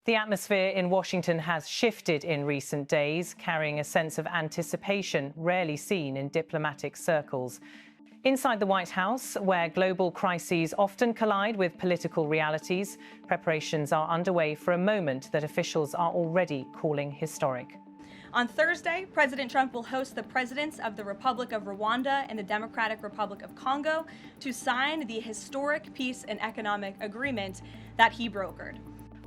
The atmosphere in Washington has shifted in recent days, carrying a sense of anticipation rarely seen in diplomatic circles. Inside the White House, where global crises often collide with political realities, preparations are underway for a moment that officials are already calling historic. On Thursday, President Trump will host the presidents of the Republic of Rwanda and the Democratic Republic of Congo to sign the historic peace and economic agreement that he brokered.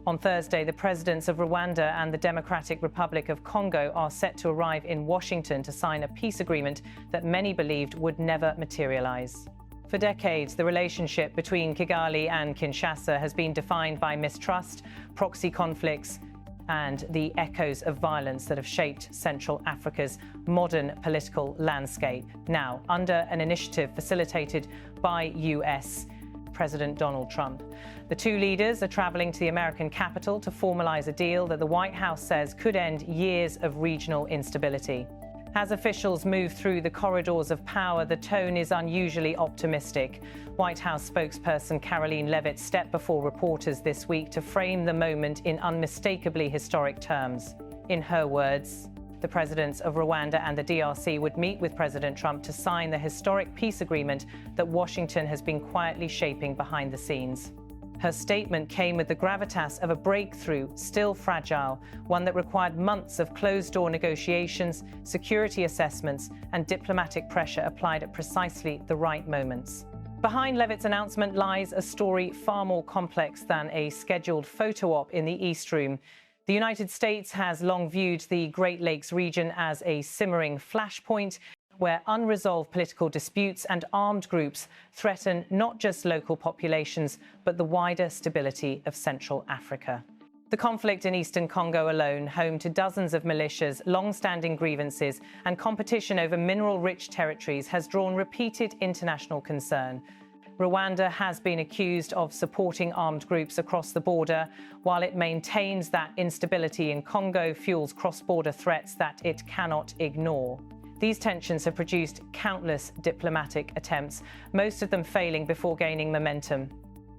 On Thursday, the presidents of Rwanda and the Democratic Republic of Congo are set to arrive in Washington to sign a peace agreement that many believed would never materialize. For decades, the relationship between Kigali and Kinshasa has been defined by mistrust, proxy conflicts, and the echoes of violence that have shaped Central Africa's modern political landscape. Now, under an initiative facilitated by US President Donald Trump. The two leaders are traveling to the American capital to formalize a deal that the White House says could end years of regional instability. As officials move through the corridors of power, the tone is unusually optimistic. White House spokesperson Karoline Leavitt stepped before reporters this week to frame the moment in unmistakably historic terms. In her words, the presidents of Rwanda and the DRC would meet with President Trump to sign the historic peace agreement that Washington has been quietly shaping behind the scenes. Her statement came with the gravitas of a breakthrough, still fragile, one that required months of closed-door negotiations, security assessments, and diplomatic pressure applied at precisely the right moments. Behind Leavitt's announcement lies a story far more complex than a scheduled photo op in the East Room. The United States has long viewed the Great Lakes region as a simmering flashpoint where unresolved political disputes and armed groups threaten not just local populations, but the wider stability of Central Africa. The conflict in eastern Congo alone, home to dozens of militias, long-standing grievances, and competition over mineral-rich territories, has drawn repeated international concern. Rwanda has been accused of supporting armed groups across the border, while it maintains that instability in Congo fuels cross-border threats that it cannot ignore. These tensions have produced countless diplomatic attempts, most of them failing before gaining momentum.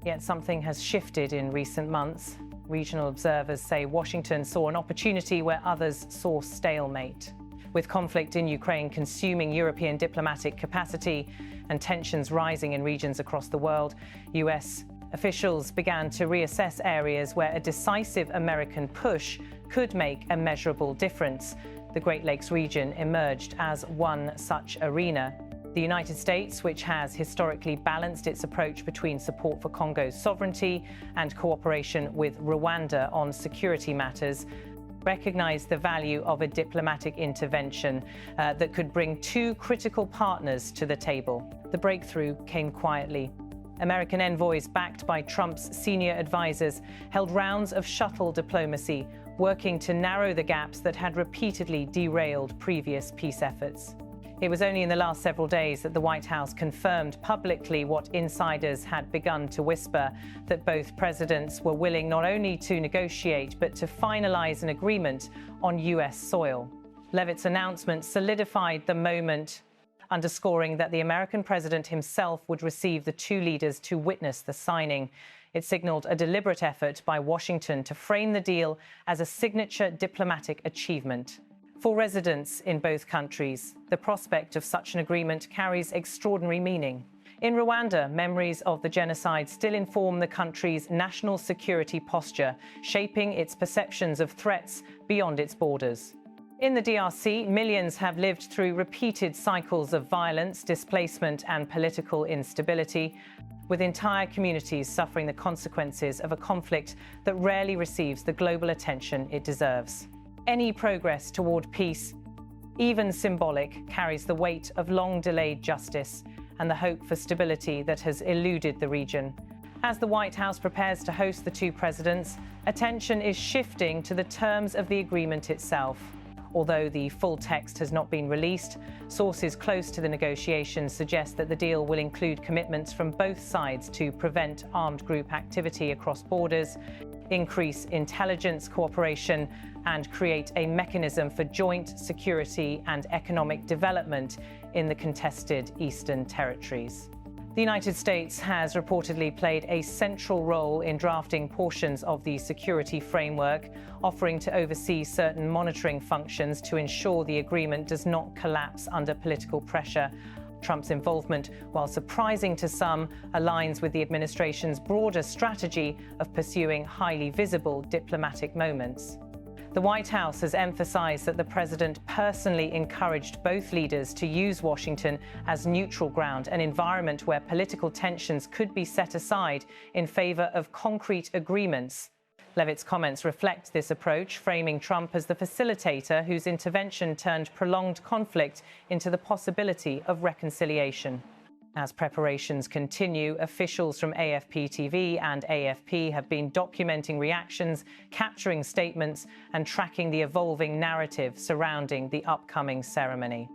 Yet something has shifted in recent months. Regional observers say Washington saw an opportunity where others saw stalemate. With conflict in Ukraine consuming European diplomatic capacity and tensions rising in regions across the world, US officials began to reassess areas where a decisive American push could make a measurable difference. The Great Lakes region emerged as one such arena. The United States, which has historically balanced its approach between support for Congo's sovereignty and cooperation with Rwanda on security matters, recognized the value of a diplomatic intervention that could bring two critical partners to the table. The breakthrough came quietly. American envoys, backed by Trump's senior advisors, held rounds of shuttle diplomacy, working to narrow the gaps that had repeatedly derailed previous peace efforts. It was only in the last several days that the White House confirmed publicly what insiders had begun to whisper, that both presidents were willing not only to negotiate but to finalize an agreement on US soil. Leavitt's announcement solidified the moment, underscoring that the American president himself would receive the two leaders to witness the signing. It signaled a deliberate effort by Washington to frame the deal as a signature diplomatic achievement. For residents in both countries, the prospect of such an agreement carries extraordinary meaning. In Rwanda, memories of the genocide still inform the country's national security posture, shaping its perceptions of threats beyond its borders. In the DRC, millions have lived through repeated cycles of violence, displacement, and political instability, with entire communities suffering the consequences of a conflict that rarely receives the global attention it deserves. Any progress toward peace, even symbolic, carries the weight of long-delayed justice and the hope for stability that has eluded the region. As the White House prepares to host the two presidents, attention is shifting to the terms of the agreement itself. Although the full text has not been released, sources close to the negotiations suggest that the deal will include commitments from both sides to prevent armed group activity across borders, increase intelligence cooperation, and create a mechanism for joint security and economic development in the contested Eastern Territories. The United States has reportedly played a central role in drafting portions of the security framework, offering to oversee certain monitoring functions to ensure the agreement does not collapse under political pressure. Trump's involvement, while surprising to some, aligns with the administration's broader strategy of pursuing highly visible diplomatic moments. The White House has emphasized that the president personally encouraged both leaders to use Washington as neutral ground, an environment where political tensions could be set aside in favor of concrete agreements. Levitt's comments reflect this approach, framing Trump as the facilitator whose intervention turned prolonged conflict into the possibility of reconciliation. As preparations continue, officials from AFP-TV and AFP have been documenting reactions, capturing statements, and tracking the evolving narrative surrounding the upcoming ceremony.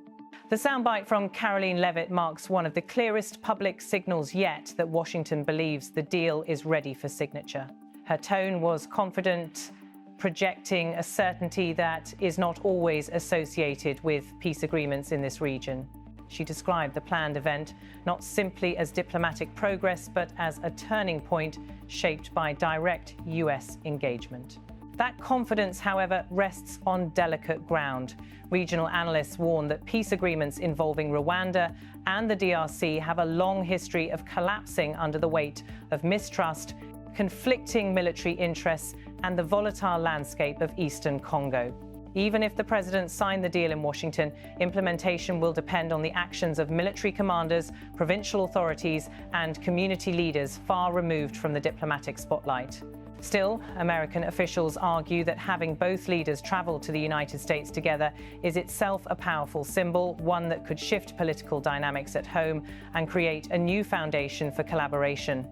The soundbite from Karoline Levitt marks one of the clearest public signals yet that Washington believes the deal is ready for signature. Her tone was confident, projecting a certainty that is not always associated with peace agreements in this region. She described the planned event not simply as diplomatic progress, but as a turning point shaped by direct U.S. engagement. That confidence, however, rests on delicate ground. Regional analysts warn that peace agreements involving Rwanda and the DRC have a long history of collapsing under the weight of mistrust, conflicting military interests, and the volatile landscape of eastern Congo. Even if the president signed the deal in Washington, implementation will depend on the actions of military commanders, provincial authorities, and community leaders far removed from the diplomatic spotlight. Still, American officials argue that having both leaders travel to the United States together is itself a powerful symbol, one that could shift political dynamics at home and create a new foundation for collaboration.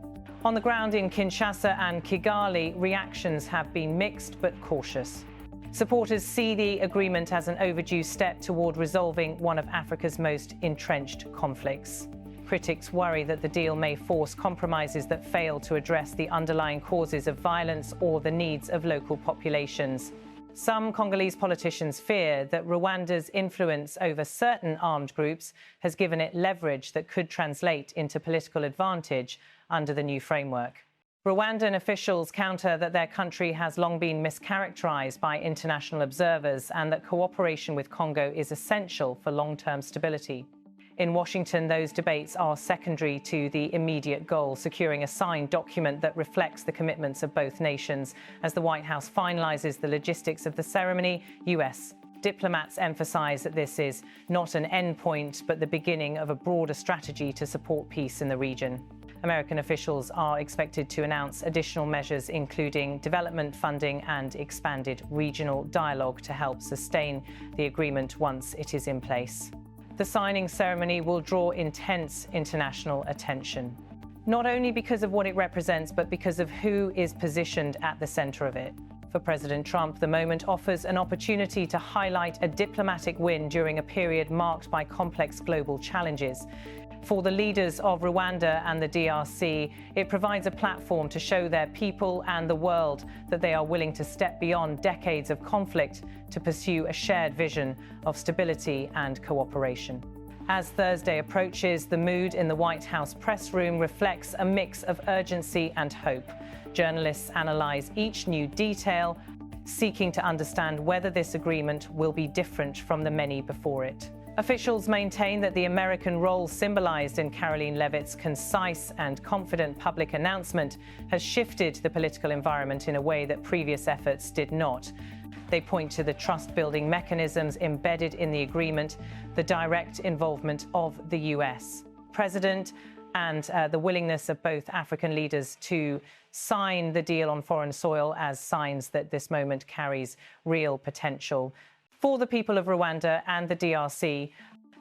On the ground in Kinshasa and Kigali, reactions have been mixed but cautious. Supporters see the agreement as an overdue step toward resolving one of Africa's most entrenched conflicts. Critics worry that the deal may force compromises that fail to address the underlying causes of violence or the needs of local populations. Some Congolese politicians fear that Rwanda's influence over certain armed groups has given it leverage that could translate into political advantage under the new framework. Rwandan officials counter that their country has long been mischaracterized by international observers and that cooperation with Congo is essential for long-term stability. In Washington, those debates are secondary to the immediate goal, securing a signed document that reflects the commitments of both nations. As the White House finalizes the logistics of the ceremony, U.S. diplomats emphasize that this is not an endpoint, but the beginning of a broader strategy to support peace in the region. American officials are expected to announce additional measures, including development funding and expanded regional dialogue to help sustain the agreement once it is in place. The signing ceremony will draw intense international attention, not only because of what it represents, but because of who is positioned at the center of it. For President Trump, the moment offers an opportunity to highlight a diplomatic win during a period marked by complex global challenges. For the leaders of Rwanda and the DRC, it provides a platform to show their people and the world that they are willing to step beyond decades of conflict to pursue a shared vision of stability and cooperation. As Thursday approaches, the mood in the White House press room reflects a mix of urgency and hope. Journalists analyze each new detail, seeking to understand whether this agreement will be different from the many before it. Officials maintain that the American role symbolized in Karoline Levitt's concise and confident public announcement has shifted the political environment in a way that previous efforts did not. They point to the trust-building mechanisms embedded in the agreement, the direct involvement of the U.S. President, and the willingness of both African leaders to sign the deal on foreign soil as signs that this moment carries real potential. For the people of Rwanda and the DRC,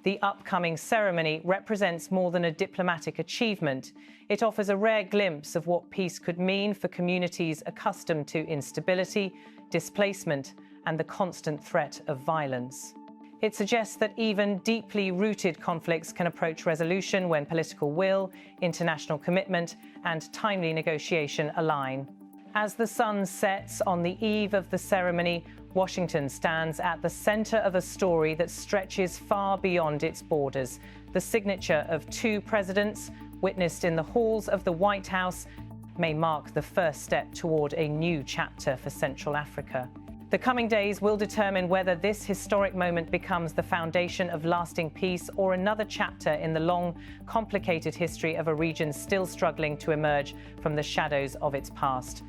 the upcoming ceremony represents more than a diplomatic achievement. It offers a rare glimpse of what peace could mean for communities accustomed to instability, displacement, and the constant threat of violence. It suggests that even deeply rooted conflicts can approach resolution when political will, international commitment, and timely negotiation align. As the sun sets on the eve of the ceremony, Washington stands at the center of a story that stretches far beyond its borders, the signature of two presidents, witnessed in the halls of the White House, may mark the first step toward a new chapter for Central Africa. The coming days will determine whether this historic moment becomes the foundation of lasting peace or another chapter in the long, complicated history of a region still struggling to emerge from the shadows of its past.